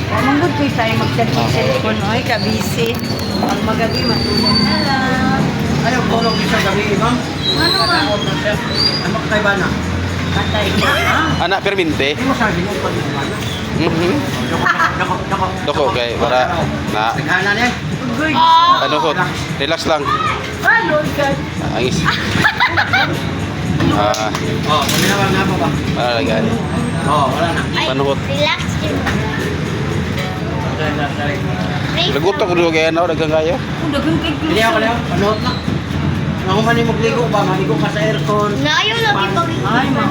Manggod ko tayo mag-cellphone. Oy, kabisi. Ang magabi, matulog na lang. Ayaw ko nung isa gabi, ma'am. Ano ba? Ano kay Bana? Patay na, ha? Anak perminte. Hindi mo sabi mo pag Bana. Dako. Doko kay para na Naghanan eh. Good. ano ho, relax lang. Ah, Lord God. Angis. Oh, pinawan nga po ba? Para lagay. Oh, wala na. Panuhot. Relax din. Lagot ako dito kaya na dagang kayo. Kung dagang kay Hindi ako lang, panood na. Ako man yung magligo ba, maligo ka sa aircon. Nayo lagi pag Ay, ma.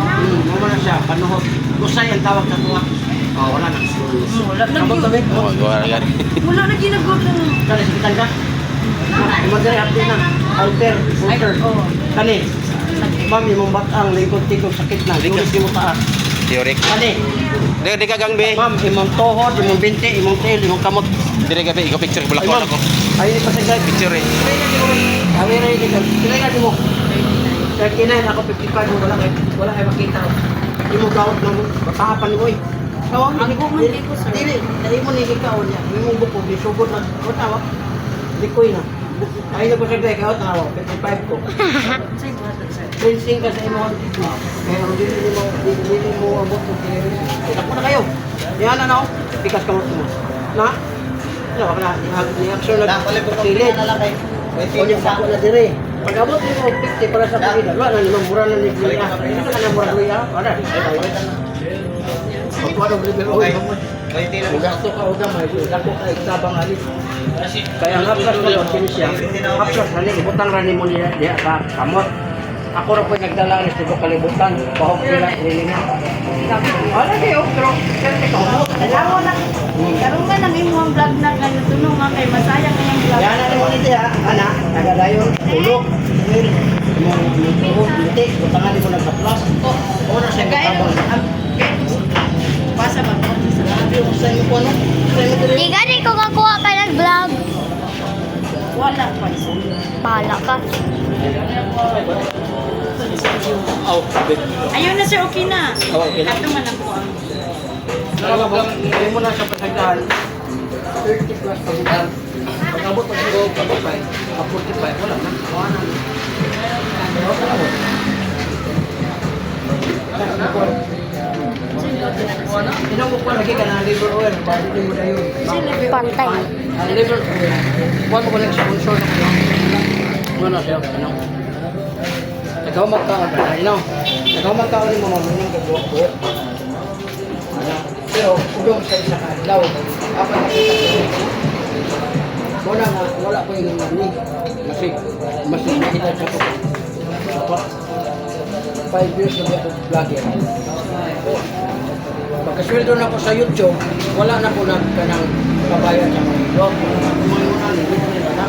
Mo na siya, panood. Kusay ang tawag sa tuwa. Oh, wala na. Wala na Sabot tabi. Oh, gawa na gani. Wala na ginagawa ka na. Kani, sikitan ka? Imadari, hapdi na. Alter, alter. Oo. Kani, ma'am, yung batang, likod-tikod, sakit na. Likod. Tulis mo taas. Teorik. Kani, Di ka gang be. ma'am, imong tuhod, imong binti, imong tail, imong kamot. Dire ka be, ikaw picture ko Ay, lakon ma'am. ako. Ayun pa sa guys. Picture eh. Kami na yun dito. Kilay natin mo. 39, ako 55, wala kayo makita. Hindi mo gawat na mo. Batapan mo eh. Tawag Ang buko man, di ko, sir. Dili, dali mo nilikaw niya. Hindi mo buko, disugod na. O tawag. Likoy na. Ayun na po sa beka, o tawag. 55 ko. Say, brother, sir. Fencing ka sa imo. Pero dili mo abot ng tiniri. Ako na kayo. Yan na na o. Pikas ka mo. Na? Ano ka na? Ni-action na. Silid. O niya sa ako na dire. Pag abot mo 50 para sa pagkita. Wala na naman mura na ni Glia. Ito ka na mura Glia. Wala. Wala ng level oil. Kung gasto ka o gamay, dako ka itabang alis. Kaya ang haplas ko doon, sinisya. Haplas, hani, ibutang rani mo niya sa kamot. Ako rin po nagdala alis dito kalibutan. Bahog nila, nilinya. Wala kayo, pero siyempre ka mo. Alam na. Karoon nga nang imong vlog na kayo tunong nga kay masayang nga yung vlog. Yan na naman ito ya, anak, tagadayon, tulog. Mong tuhod, hindi, butangan mo nagka-plus. O na siya Kaya, katabang. pasa ba ko sa Sabi mo sa iyo po, ano? Sa iyo dire. Di gani ko kakuha ka nag-vlog. wala pa. Bahala ka. Oh, Ayun na sir, okay na. Okay na. Ato man ako ang Hindi mo na siya pasagdahan. 30 plus pagdahan. Pag-abot pa siguro, 45, 45, wala na. Wala na. Pero sa abot. Tinawag ko lagi ka na liver oil. Bakit mo na yun? Pantay. Ang liver oil. Huwag mo ko lang sponsor na ko. Ano siya? Ano? Ikaw magkaon ba? Ano? Ikaw magkaon yung mga munang kabuok-buok. Pero, udong sa isa ka, daw, apa nakita ko. Wala nga, wala ko yung nani. Mas nakita sa ko. Sapa. 5 years na ako vlogger. Pagkasweldo na ko sa YouTube, wala na ko na kanang kabayan sa mga vlog. Kumayunan, hindi ko nila na.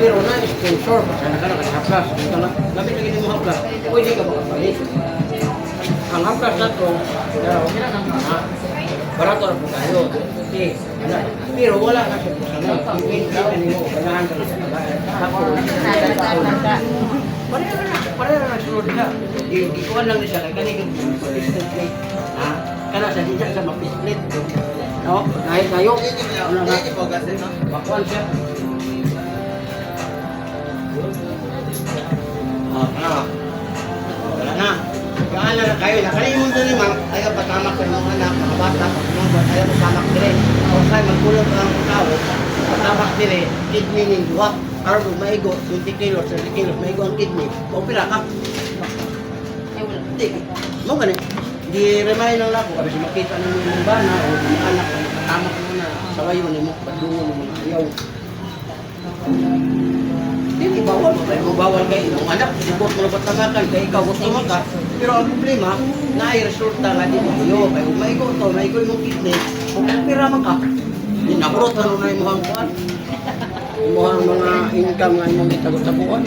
Pero na-sponsor, sana ka na kasi haplas. Lapit lagi mo haplas, pwede ka makapalit. Ang haplas na to, huwag na nang mga. Barato na po tayo. Okay. Pero wala na siya po sana. Hindi mo, kailangan ka na sa kabayan. Pareha na sunod ka. Ikuan lang niya kay kanina yung distant plate. Ha? Kana sa di sa mapisplit. No, dahil tayo. Ano na? Bakuan siya. Ano? Wala na. Gaan na kayo na. Kanina yung mundo ni ma'am, ayaw patamak sa mga anak, mga bata, ayaw patamak dire. Kung kaya magkulot ang tao, patamak dire, kidney ni duwa. Karbo, maigo, 20 kilos, 30 kilos, maigo ang kidney. O pila ka? Hindi. Mo gani. Di remind lang ako, kasi makita ng mga bana o mga anak, patamak mo na sa wayo ni mo, padungo ng mga ayaw. Hindi bawal mo kayo, bawal kayo. Ang anak, sibot mo na patamakan, kaya ikaw gusto mo ka. Pero ang problema, na ay resulta nga di mo kayo. Kaya kung maigo ito, maigo yung kidney, kung pira man ka, inabrot na rin mo ang kuhan. Mukhang mga income nga yung itagot sa buwan.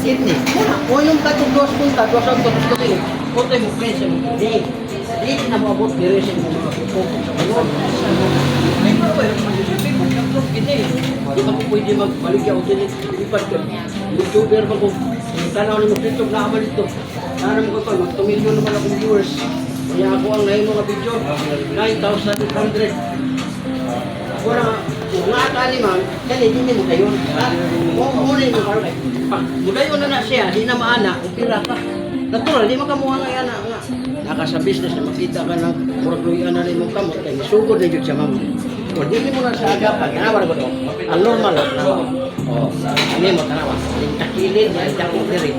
Kidney. Muna, kung yung katugos punta, dos ang tutos ko kayo, punta mo presyo mo. Hindi na mabot, diresin mo mga kupo sa buwan. Ay, pero ba yung mag-isipin mo? Yung kidney. Di ba ko pwede magbaligya o dilipat ko? YouTuber ba ko? Tanaw ni mo dito, naaman ito. Naaman ko ito, mag-2 million naman akong viewers. Kaya ako ang nahin mga video, 9,800. Wala, kung nakakali man, kaya hindi mo kayo. Muna mo karoon eh. Pag mudayon na siya, di na maana, upira ka. Natural, di makamuha nga yan nga. Naka sa business na makita ka ng muragluyan na rin mong kamot, kaya isugod na yun siya ma'am. Kung di mo na sa agapan, tanawa ko ito. Ang normal lang, tanawa. Ano mo, tanawa. Yung takilid, yung takot na rin.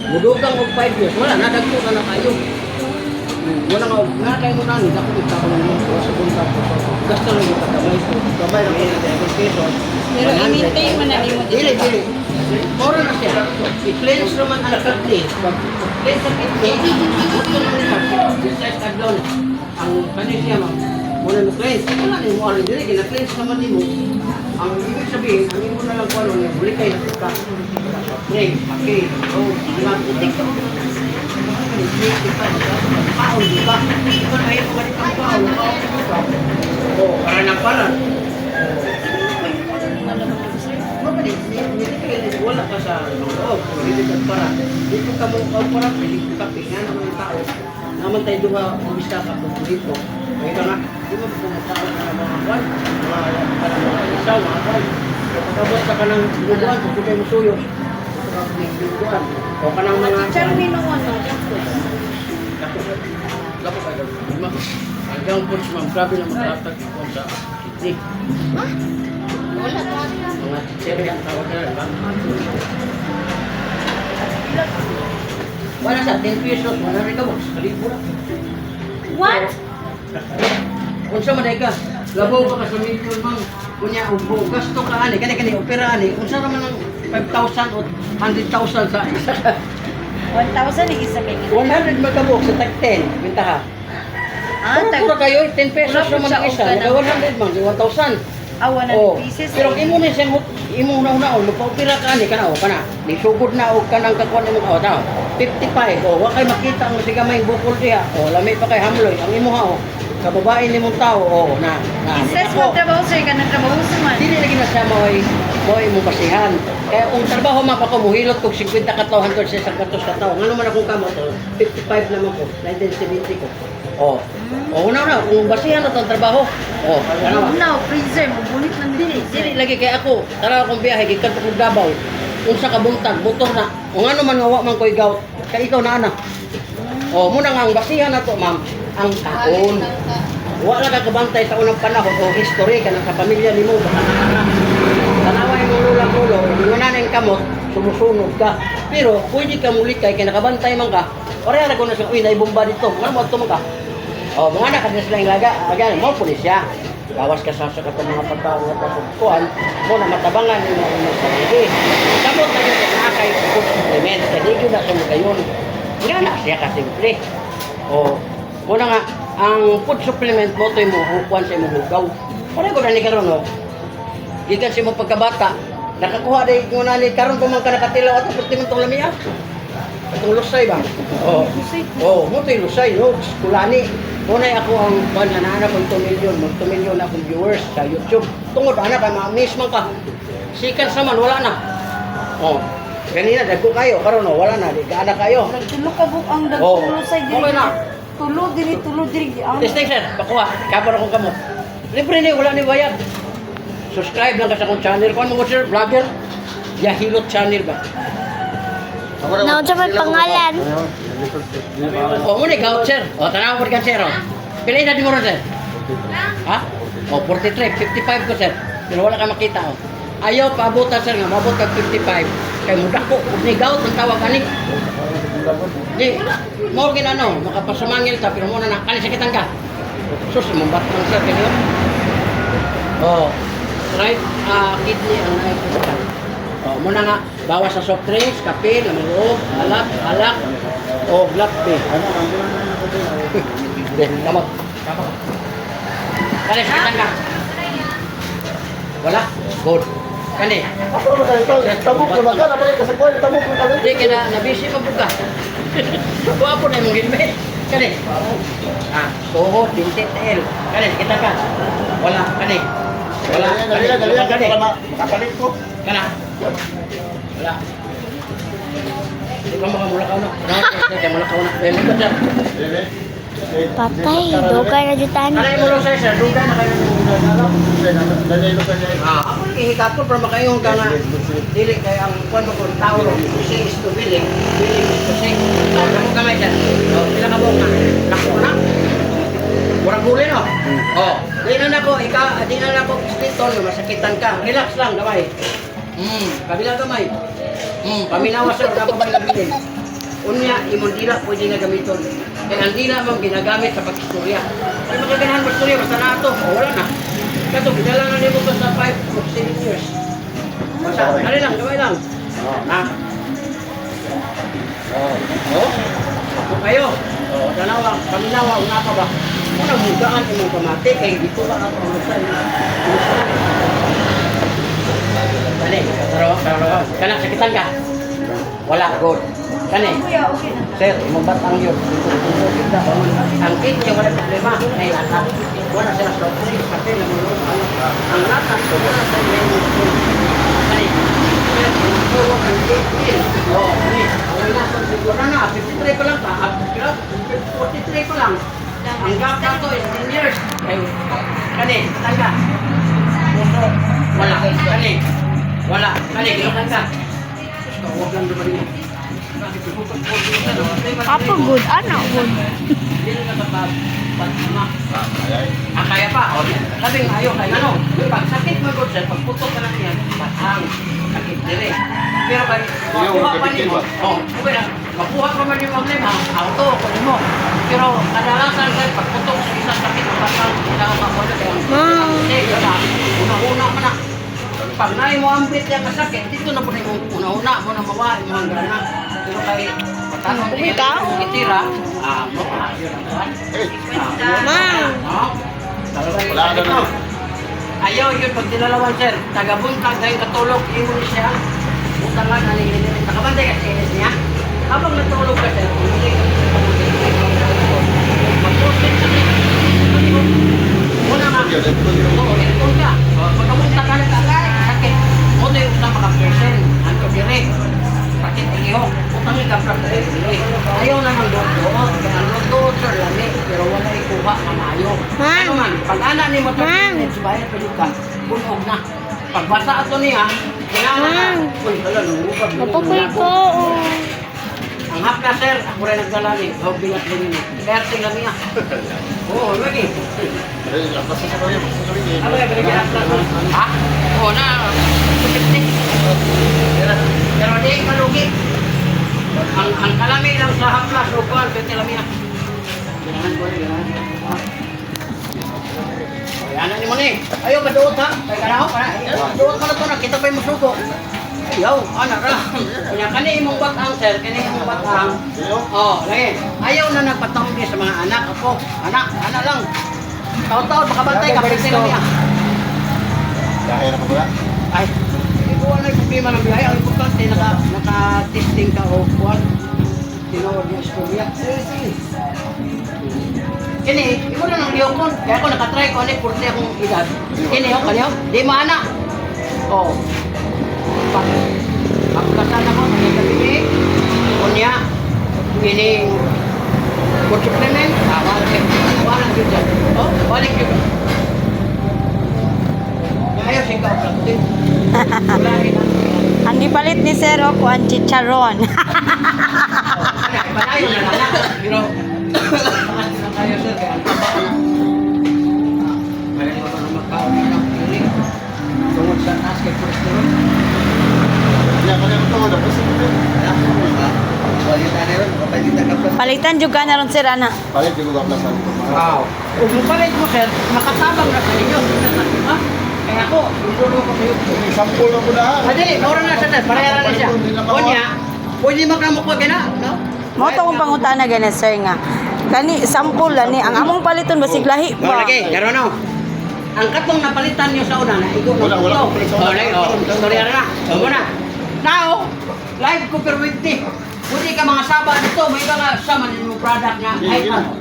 Mudugang og 5 years, wala, nadagpo na na kayo. Wala nga kayo mo namin, ako magkakaroon ng mga sa punta. Gasta lang yung katamay ko. Kamay lang yung 11 pesos. Pero i-maintain mo na rin mo Dili, dili. Moro na siya. I-cleanse naman ang kidney. Cleanse ang kidney. Gusto naman niya. Besides kagdaw na. Ang kanin siya, ma'am. Muna mo cleanse. Wala na yung mo aling dili. Kina-cleanse naman din mo. Ang ibig sabihin, ang imo na lang kung ano, yung buli kayo na ka. Pray, paki, oh, diba? Utik ka. Paon, diba? Ikaw na ayaw kumalik ang paon. Oh, para na para. Wala ka sa loob, hindi ka para. Dito ka mo para, hindi ka pingan ng mga tao. Naman tayo duha, umista ka po dito. Ito na, di mo pumunta na mga buwan, mga isaw, mga buwan. Pagkabot ka ng buwan, kung kayo mo suyo. O ka ng mga... Charmino mo, no? Lapo ka daw. Hanggang po, ma'am, grabe na makalatag ko sa kidney. Wala ka. Mga seri ang tawag na rin, ba? Wala sa 10 pesos, wala rin ka, kalibo na. What? Kung sa maday ka, labaw ka sa milyon, ma'am. Kunya, ubo, gasto ka, ani, kani, opera, ani. Kung saan naman ng 5,000 o 100,000 sa isa ka. 1,000 yung isa kayo. 100 magkabok sa tag 10, bintaha. Pura kayo, 10 pesos Wala po naman siya, ang isa. okay na. 100 man, 1,000. 100 pieces. Pero imo ni siyang imo una lupa-opera ka ni kana o kana. Di sugod na og kanang kakuan mo o tao. 55 o wa kay makita ang sigamay bukol diha. O lami pa kay hamloy ang imo ha o. Sa babae nimong tao o na. Ises mo trabaho sir, ka trabaho sa man. Dili lagi na siya mo'y mo basihan. Kaya kung trabaho man pa ko muhilot kog 50 ka tawo hangtod sa isang katos ka tawo. Ngano man akong kamot 55 naman ko, 1970 ko. O una kung basihan na tong trabaho. O ano No, freezer mo, bulit lang Dili lagi kay ako. Tara akong biyahe gikan ko Davao. Unsa ka buntag motor na. Ung ano man wa man koy gout. Kay ikaw na ana. O muna nga ang basihan nato ma'am ang taon. Wala ka kabantay sa unang panahon o history ka sa pamilya nimo. Tanaway mo lulang-lulo, wala na yung kamot, sumusunod ka. Pero pwede ka mulikay kay nakabantay man ka. Ora ra ko na sa uy naibomba dito. Ngano mo tumo ka? O mga anak kanila sila ilaga, again mo pulisya. Gawas ka sa katong mga pagkaon at pagkuhan, mo na matabangan yung mga sarili. Sabot na yun na kay food supplement, kaya di na sa mga yun. Nga na siya kasimple. O, muna nga, ang food supplement mo ito yung muhukuan sa imong hugaw. Para ko na ni karon no? Gikan sa imong pagkabata, nakakuha din yung nani, karon ko man ka nakatilaw at pati man itong lamiya. Itong lusay ba? Oo, mo ito yung lusay, no? Kulani. Unay ako ang banana ko 2 million, mag 2 million akong viewers sa YouTube. Tungod anak kay ma-miss man ka. Sikan sa man wala na. Oh. Ganina dagko kayo, karon wala na, di ka kayo. Nagtulo ka buk ang Oh. nagtulo sa diri. Okay na. Tulo diri. Testing sir, pakuha. Kabar akong kamot. Libre ni wala ni bayad. Subscribe lang ka sa akong channel. Kung mo sir, vlogger. Yahilot channel ba? Naon sa may pangalan? O, muna ikaw, sir. O, tanaw po ka, sir. O. Pila na di mo rin, sir? Ha? O, 43. 55 ko, sir. Pero wala ka makita, o. Ayaw, paabutan, sir, nga. Mabot ka 55. Kaya muda ko. Ni gout, ang tawag ani. Di, mo rin ano, makapasumangil ka, pero muna na, kalisakitan ka. Sus, mambat lang, sir, kanyo. O, right, kidney ang naipuskan. O, muna nga, bawas sa soft drinks, kape, lamang alak, o black tea. Hindi, kamot. Kani, sakitan ka. Wala? Good. Kani. Tabuk naman ka, napalay ka sa kuwan, tabuk mo kami. Hindi, kaya nabisi mabuka. Kuha po na yung helmet. Kani. Tuhod, bintit, tail. Kani, sakitan ka. Wala, kani. Wala, kani. Makapalit ko. Kana. Wala. Hindi ka makamulakaw na. Kaya mulakaw na. Kaya mulakaw na. Patay, dugay na jutan. Kanay mo lang sir, dugan na kayo ng Alam, dalay lo ka niya. ako nagihikap ko para makayong ka nga dili kay ang kwan mo kung tao ro si is to billing is to sing mo kamay dyan pila ka buong na nako na murang gulin no di na nako di na nako hospital masakitan ka relax lang gamay kabila gamay paminawa sir na pa ba bilin unya imong dila pwede nga gamiton kaya ang dila mong ginagamit sa pag-istorya kaya magaganahan mo istorya basta na ito wala na kato ginala na nimo to sa 5 or 7 years basta dali lang gamay lang na ako kayo dalawa paminawa una ka ba una mugaan imong pamati kay dito ba ang pamasan dali pero kana sakitan ka wala good kani sir mabatang yun ang kit niya wala problema ay lahat wala sila stop kasi ang lahat ko wala sa inyo kani wala na 53 pa lang pa 43 pa lang ang gap na to is 10 years kani tangga wala kani gilukan ka huwag lang dumaling Apa good? Ano good? Kaya pa, sabi nga ayaw, kaya ano, pag sakit mo ko sir, pagputok ka lang yan, batang, sakit dire. Pero kaya, makuha pa niyo, okay na, makuha pa man yung mga auto, kunin mo. Pero kadalasan sir, pagputok sa isang sakit, batang, kailangan makuha na kaya, una-una mo na. Pag nai mo ambit yan kasakit, dito na po na yung una-una mo na mawain mo hanggang na. Pero kay patanong din yung itira, yun ang buwan. Wala ka na. Ayaw yun, pag dinalawan sir, tagabuntag kayo katulog, iyon ni siya. Buntang lang, nalilin. Nakabantay kasi niya. Habang natulog ka sir, hindi ka sa pamagiging. Mag-prospect sa niya. Una nga. Oo, ito ka. Pagkabuntag ka na sakit. Muna yung usang maka-person. Anto direct. Sakit ang iyo. Utang yung kaprak na ayaw na ng dodo. Kaya ang dodo, sir, lami. Pero wala ikuha na mayo. Ano man, pag anak ni mo 30 minutes, bayad pa ka. Bunog na. Pagbasa ito niya, kailangan na. Uy, wala, nungubag. Napapoy ko. Ang hapla, sir, ako rin nagdala ni. Huwag bilat din yun. Swerte lang niya. Oo, lagi. Basta sa kanya, basta sa kanya. Ano kaya binigyan hapla? Ha? Oo na. 250. Pero di kalugi. Ang kalami lang sa hapla, sukuan, 20 lang niya. Ganahan ko rin, ganahan. Ayan na ni mo ni. Ayaw, maduot ha. Kaya kanaho ka na. Maduot mo na ito na. Kita pa yung masuko. Ayaw, anak ra. Kanya kani imong batang sir, kani imong batang. Lagi. Ayaw na nagpatawag sa mga anak ako. Anak lang. Taon-taon makabantay ka pwede lang niya. Kaya na pa ba? Ay, hindi ko wala yung problema ng biyahe. Ang importante, naka-testing ka o kuwan. Tinawag yung istorya. Sige. Kini, ikaw na nang liyokon. Kaya ako nakatry ko, ano, 40 akong edad. Kini, kanyo, di maana. Pagkasan ako, nagkabili. Kunya, ini food supplement. Walang yun dyan. Balik yun. Ayos, ikaw, platin. Wala rin ang Ang gipalit ni Sir Opo ang chicharon. panayo na lang. Pero, tayo sir, kaya ang taba. Kaya mo na magkaon ng piling. Tungod sa taas kay cholesterol. Kaya kanya mo ito, dapat sa kanya. Palitan juga na ron Sir ana. Palit, yung gapla sa Wow. Kung mupalit mo sir, makatabang na sa inyo. Ha? Kaya ako, yung ko kayo. Sampol na po na. Dili, maura na siya sir, pareharan na siya. Kunya, pwede magkamok pa gina, no? Mo to kung pangutana gani Sir nga. Kani sample ani ang among paliton basig lahi Mo ba. lagi, garo no. Ang katong napalitan niyo sa una na igo na. Wala. Sorry na. So muna. Now, live ko per weekday. Pwede ka mga saba dito, may iba nga sa manino product nga ay ano.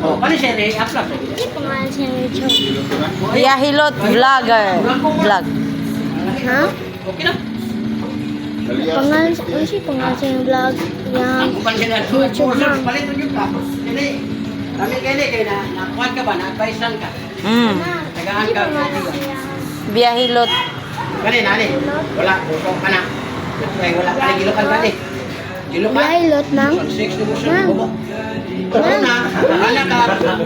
Kani siya ni upload sa Hindi pangalan siya ng YouTube. Yahilot vlogger. Vlog. Ha? Okay na. Pangalan siya ng vlog. Ang Yang kumpanya na YouTube na. palit mo yung tapos. Ni, kami kay na nakuha ka ba? Na-advisean ka? Tagaan ka. Biyahilot. Kani, nani? Wala, buto ka na. Ay, wala ka na gilukan ka ni. Gilukan? Biyahilot, Mang. Six na mo siya, bobo. Karon na, anak ka,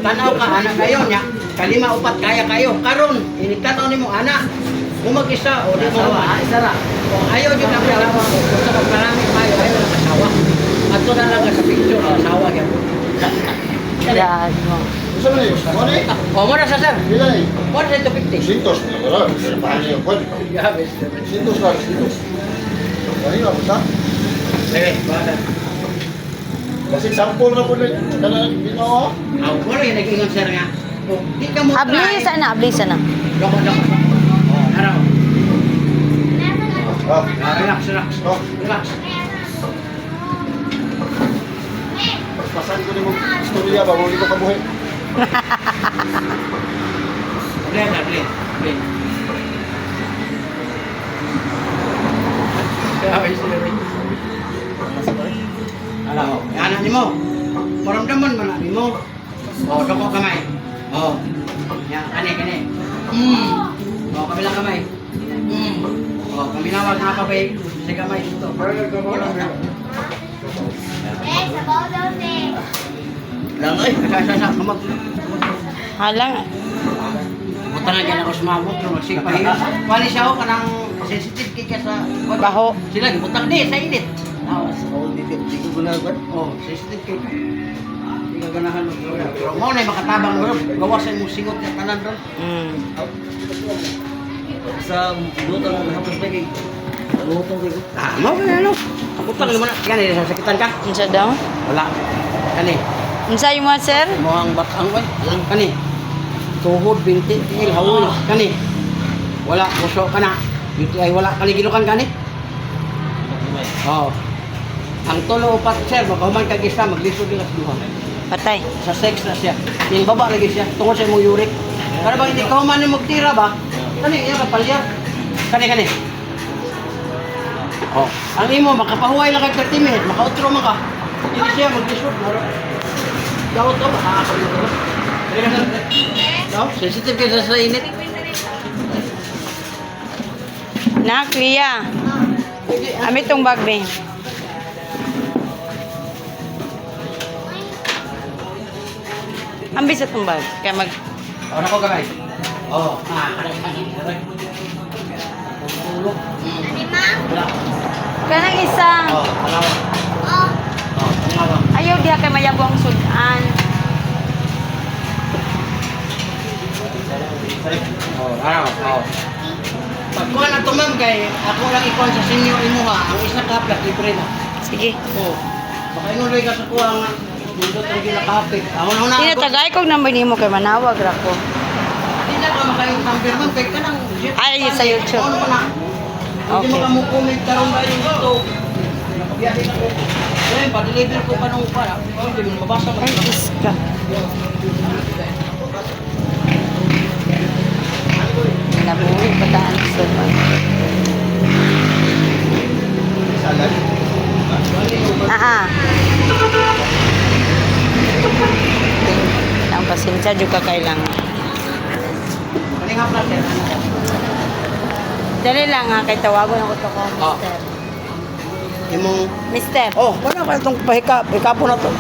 tanaw ka, anak kayo niya. Kalima upat kaya kayo. Karon, inikataw ni mo anak. Kung mag-isa, o di mo isa ra. Kung ayaw dyan ang asawa, gusto ka marami kayo, ayaw ng asawa. At ito na lang ka sa picture, asawa yan. Daan mo. Gusto mo na yun? Ano eh? O, mo na sa sir. Bila eh. Mo na sa ito 50. Sintos. Wala. Paano yung kwan? Sintos lang. Sintos. Kaya nga, basta. Bebe, bada. Kasi sample na po na. Kana, ginawa. Ako mo rin, nag-ingon sir nga. Kung di ka mo Abli sana, abli sana. Doko. O, araw. Ah. Relax. Oh. Relax. Pasan ko ni mo istorya ba? Muli ko kabuhay. Blend. Grabe sila rin. Alam mo, anak ni mo. Maramdaman man na ni mo. O, doko kamay. O. Yan, kani. O, kabilang kamay. O, kaminawag nga pa ba sa kamay ito. Lang ay, sa kamag. Halang. Buta na dyan ako sumabot, no, magsipahin. Wali siya ako kanang sensitive kay ka sa... Baho. Sila, butang di, sa init. Hindi ko gunagwan. Oh, sensitive kay ka. Hindi ka ganahan mag-gawin. Pero mo na yung makatabang mo, gawasan mo singot yung tanan doon. Sa lutang ng hapos na kay. Lutang kay. Mo ka na, no? Butang naman na. Yan, sasakitan ka? Unsa daw? Wala. Kani, Unsa yung mga sir? mo ang batang ko. Kani, tuhod, binti, tingil, hawoy. Kani, wala, puso ka na. Binti ay wala, kanigilukan ka ni. Oo. Ang tulo upat sir, magkahuman ka gisa, maglisod nila sa duha. Patay. Sa sex na siya. Yung baba lagi siya, tungkol sa imong uric. Para ba hindi kahuman ni magtira ba? Kani, iya ka palyar. Kani. Oh, ang imo, makapahuway lang kay 30 minutes, makautro man ka. Hindi siya maglisod. Gawat to, makakasabot ko. No? Sensitive kayo sa init. Nak, Lia. Ami tong bag, be. Ambil sa tong bag. Kaya mag... Ako na ko gamay. Oo. Aray. Tulog. Wala. Kanang isa. Oo, alawa. Oo, alawa. Ayaw diha kay mayabong sudan. Oo, alawa. Oo. Pagkuha na ito ma'am kay ako lang ikuha sa senior imuha. Ang isa kaplat, libre na. Sige. Oo. Baka inuloy ka sa kuha nga. Nindot ang ginakapit. Ako na una. Tinatagay ko number nimo kay manawag ra ko. Hindi na ka makayong number ma'am. Kaya ka nang... Ay, sa YouTube. Ano mo na? Hindi mo Okay. ka mo comment karoon ba yung gusto. Nakabiyahin ako. Ngayon, pa-deliver ko pa nung para. Hindi mo mabasa mo. Ay, iska. Nabuhi pa taan sa bag. Salad. Ang pasensya juga kailangan. Kaling haplas yan. Dali lang ha, kay tawagon ako to ko, Ah. mister. Imong... Mister. Oh, wala ka itong pahikapo na to.